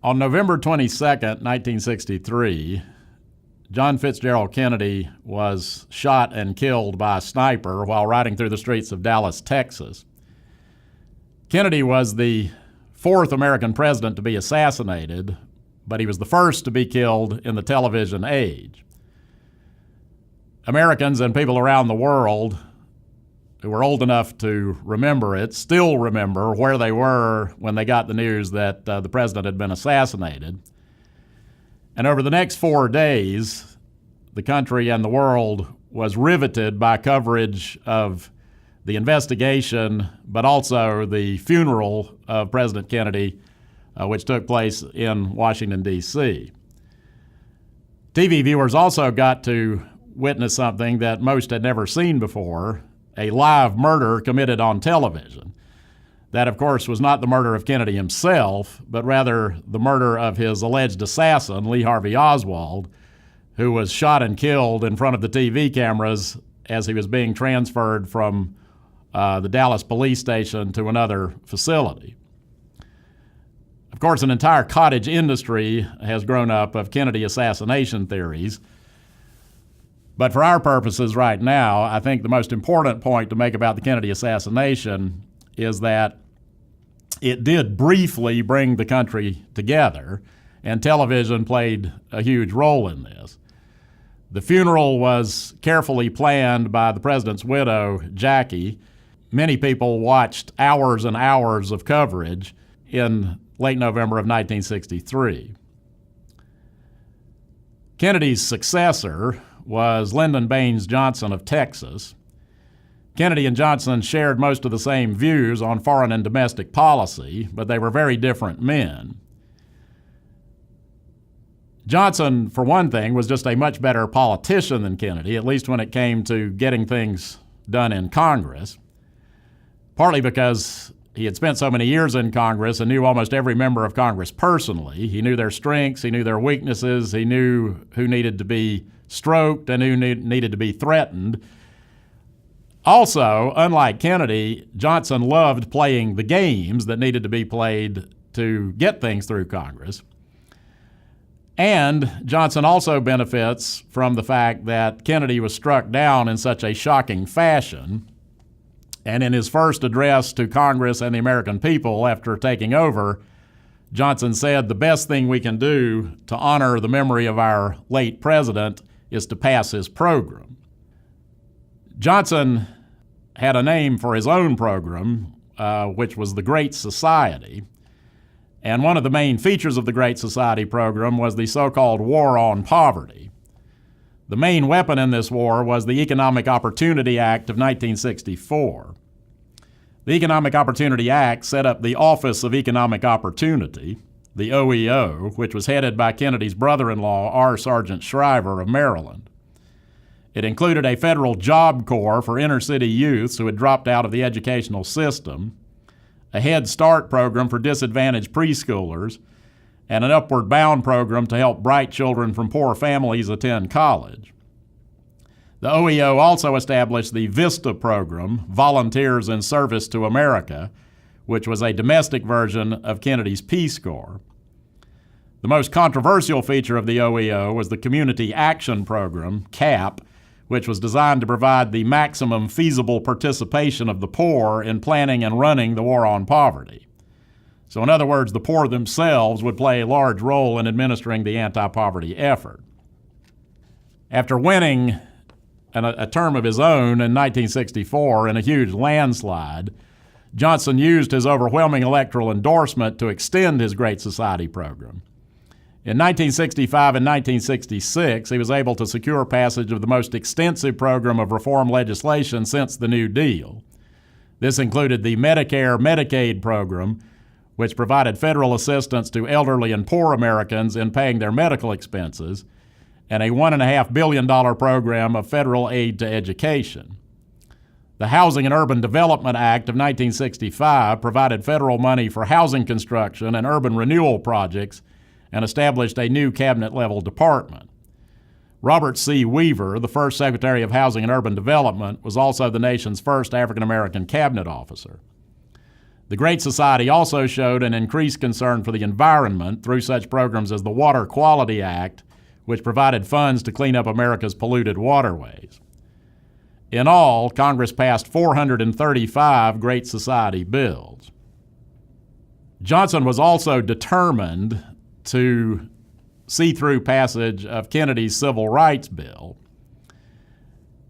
On November 22nd, 1963, John Fitzgerald Kennedy was shot and killed by a sniper while riding through the streets of Dallas, Texas. Kennedy was the fourth American president to be assassinated, but he was the first to be killed in the television age. Americans and people around the world who were old enough to remember it still remember where they were when they got the news that the president had been assassinated. And over the next 4 days, the country and the world was riveted by coverage of the investigation, but also the funeral of President Kennedy, which took place in Washington, D.C. TV viewers also got to witness something that most had never seen before, a live murder committed on television. That, of course, was not the murder of Kennedy himself, but rather the murder of his alleged assassin, Lee Harvey Oswald, who was shot and killed in front of the TV cameras as he was being transferred from the Dallas police station to another facility. Of course, an entire cottage industry has grown up of Kennedy assassination theories. But for our purposes right now, I think the most important point to make about the Kennedy assassination is that it did briefly bring the country together, and television played a huge role in this. The funeral was carefully planned by the president's widow, Jackie. Many people watched hours and hours of coverage in late November of 1963. Kennedy's successor was Lyndon Baines Johnson of Texas. Kennedy and Johnson shared most of the same views on foreign and domestic policy, but they were very different men. Johnson, for one thing, was just a much better politician than Kennedy, at least when it came to getting things done in Congress, partly because he had spent so many years in Congress and knew almost every member of Congress personally. He knew their strengths, he knew their weaknesses, he knew who needed to be stroked and who needed to be threatened. Also, unlike Kennedy, Johnson loved playing the games that needed to be played to get things through Congress. And Johnson also benefits from the fact that Kennedy was struck down in such a shocking fashion. And in his first address to Congress and the American people after taking over, Johnson said, "The best thing we can do to honor the memory of our late president is to pass his program." Johnson had a name for his own program, which was the Great Society. And one of the main features of the Great Society program was the so-called War on Poverty. The main weapon in this war was the Economic Opportunity Act of 1964. The Economic Opportunity Act set up the Office of Economic Opportunity, the OEO, which was headed by Kennedy's brother-in-law, R. Sargent Shriver of Maryland. It included a federal job corps for inner-city youths who had dropped out of the educational system, a Head Start program for disadvantaged preschoolers, and an Upward Bound program to help bright children from poor families attend college. The OEO also established the VISTA program, Volunteers in Service to America, which was a domestic version of Kennedy's Peace Corps. The most controversial feature of the OEO was the Community Action Program, CAP, which was designed to provide the maximum feasible participation of the poor in planning and running the war on poverty. So in other words, the poor themselves would play a large role in administering the anti-poverty effort. After winning a term of his own in 1964 in a huge landslide, Johnson used his overwhelming electoral endorsement to extend his Great Society program. In 1965 and 1966, he was able to secure passage of the most extensive program of reform legislation since the New Deal. This included the Medicare-Medicaid program, which provided federal assistance to elderly and poor Americans in paying their medical expenses, and a $1.5 billion program of federal aid to education. The Housing and Urban Development Act of 1965 provided federal money for housing construction and urban renewal projects and established a new cabinet-level department. Robert C. Weaver, the first Secretary of Housing and Urban Development, was also the nation's first African-American cabinet officer. The Great Society also showed an increased concern for the environment through such programs as the Water Quality Act, which provided funds to clean up America's polluted waterways. In all, Congress passed 435 Great Society bills. Johnson was also determined to see through passage of Kennedy's Civil Rights Bill.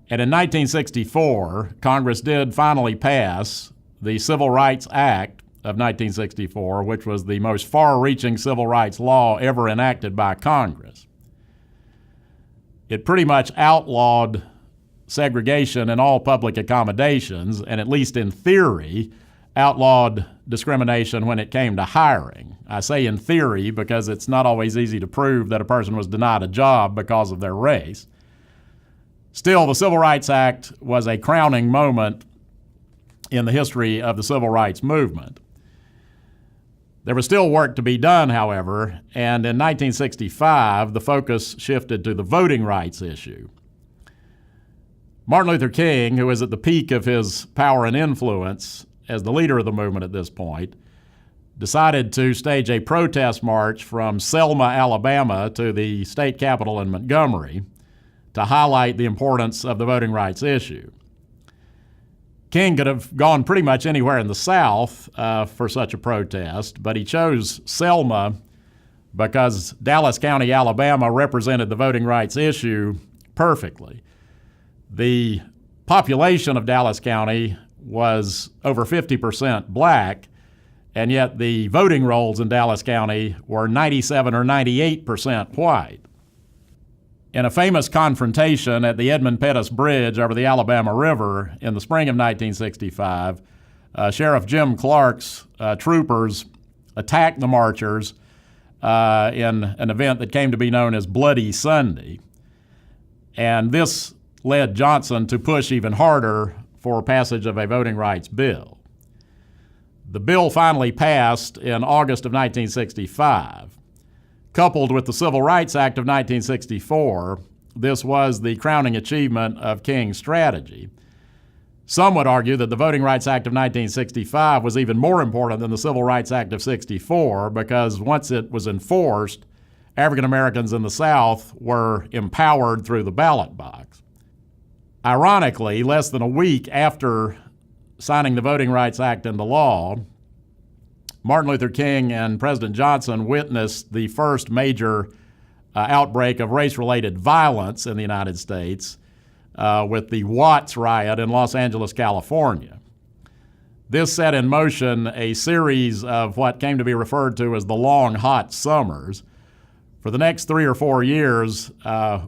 And in 1964, Congress did finally pass the Civil Rights Act of 1964, which was the most far-reaching civil rights law ever enacted by Congress. It pretty much outlawed segregation in all public accommodations, and at least in theory, outlawed discrimination when it came to hiring. I say in theory because it's not always easy to prove that a person was denied a job because of their race. Still, the Civil Rights Act was a crowning moment in the history of the civil rights movement. There was still work to be done, however, and in 1965, the focus shifted to the voting rights issue. Martin Luther King, who was at the peak of his power and influence as the leader of the movement at this point, decided to stage a protest march from Selma, Alabama to the state capitol in Montgomery to highlight the importance of the voting rights issue. King could have gone pretty much anywhere in the South for such a protest, but he chose Selma because Dallas County, Alabama represented the voting rights issue perfectly. The population of Dallas County was over 50% black, and yet the voting rolls in Dallas County were 97 or 98% white. In a famous confrontation at the Edmund Pettus Bridge over the Alabama River in the spring of 1965, Sheriff Jim Clark's troopers attacked the marchers in an event that came to be known as Bloody Sunday. And this led Johnson to push even harder for passage of a voting rights bill. The bill finally passed in August of 1965. Coupled with the Civil Rights Act of 1964, this was the crowning achievement of King's strategy. Some would argue that the Voting Rights Act of 1965 was even more important than the Civil Rights Act of 64 because once it was enforced, African Americans in the South were empowered through the ballot box. Ironically, less than a week after signing the Voting Rights Act into law, Martin Luther King and President Johnson witnessed the first major outbreak of race-related violence in the United States with the Watts riot in Los Angeles, California. This set in motion a series of what came to be referred to as the long, hot summers. For the next 3 or 4 years,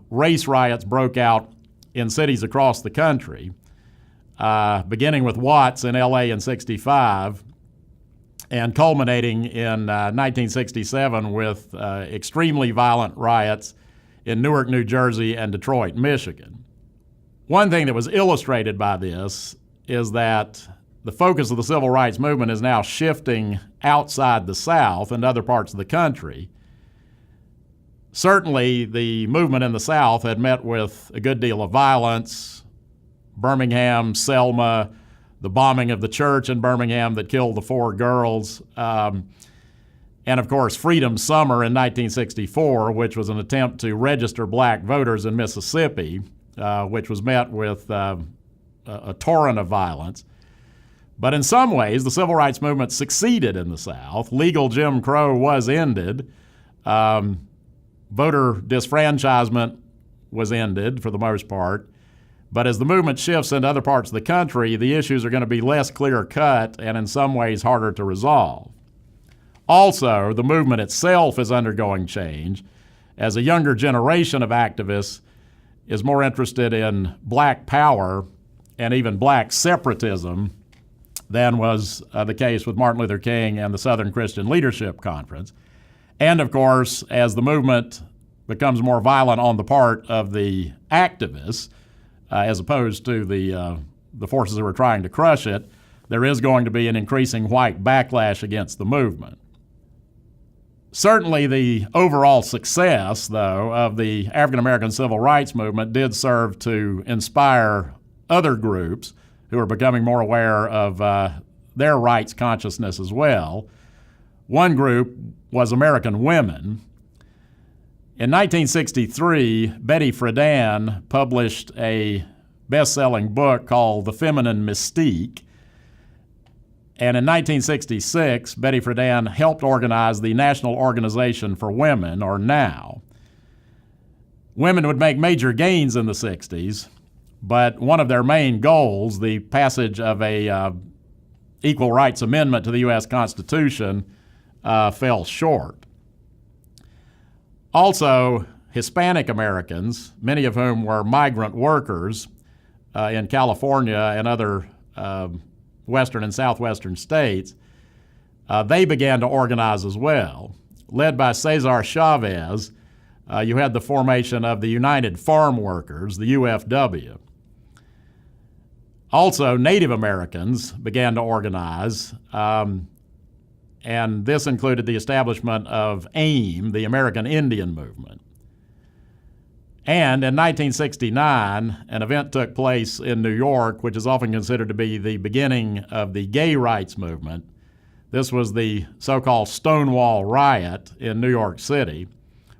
race riots broke out in cities across the country, beginning with Watts in L.A. in '65, and culminating in 1967 with extremely violent riots in Newark, New Jersey, and Detroit, Michigan. One thing that was illustrated by this is that the focus of the civil rights movement is now shifting outside the South and other parts of the country. Certainly, the movement in the South had met with a good deal of violence. Birmingham, Selma, the bombing of the church in Birmingham that killed the 4 girls, and of course Freedom Summer in 1964, which was an attempt to register black voters in Mississippi, which was met with a torrent of violence. But in some ways, the civil rights movement succeeded in the South. Legal Jim Crow was ended. Voter disfranchisement was ended for the most part. But as the movement shifts into other parts of the country, the issues are going to be less clear-cut and in some ways harder to resolve. Also, the movement itself is undergoing change as a younger generation of activists is more interested in black power and even black separatism than was the case with Martin Luther King and the Southern Christian Leadership Conference. And of course, as the movement becomes more violent on the part of the activists, as opposed to the forces that were trying to crush it, there is going to be an increasing white backlash against the movement. Certainly the overall success, though, of the African American civil rights movement did serve to inspire other groups who are becoming more aware of their rights consciousness as well. One group was American women. In 1963, Betty Friedan published a best-selling book called The Feminine Mystique. And in 1966, Betty Friedan helped organize the National Organization for Women, or NOW. Women would make major gains in the 60s, but one of their main goals, the passage of a Equal Rights Amendment to the U.S. Constitution, fell short. Also, Hispanic Americans, many of whom were migrant workers in California and other western and southwestern states, they began to organize as well. Led by Cesar Chavez, you had the formation of the United Farm Workers, the UFW. Also, Native Americans began to organize, and this included the establishment of AIM, the American Indian Movement. And in 1969, an event took place in New York, which is often considered to be the beginning of the gay rights movement. This was the so-called Stonewall Riot in New York City,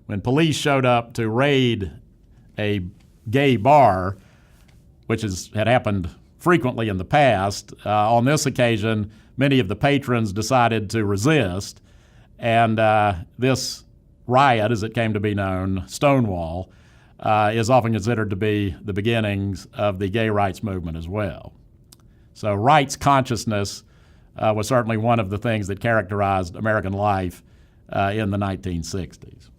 when police showed up to raid a gay bar, which had happened frequently in the past. On this occasion, many of the patrons decided to resist, and this riot, as it came to be known, Stonewall, is often considered to be the beginnings of the gay rights movement as well. So rights consciousness was certainly one of the things that characterized American life in the 1960s.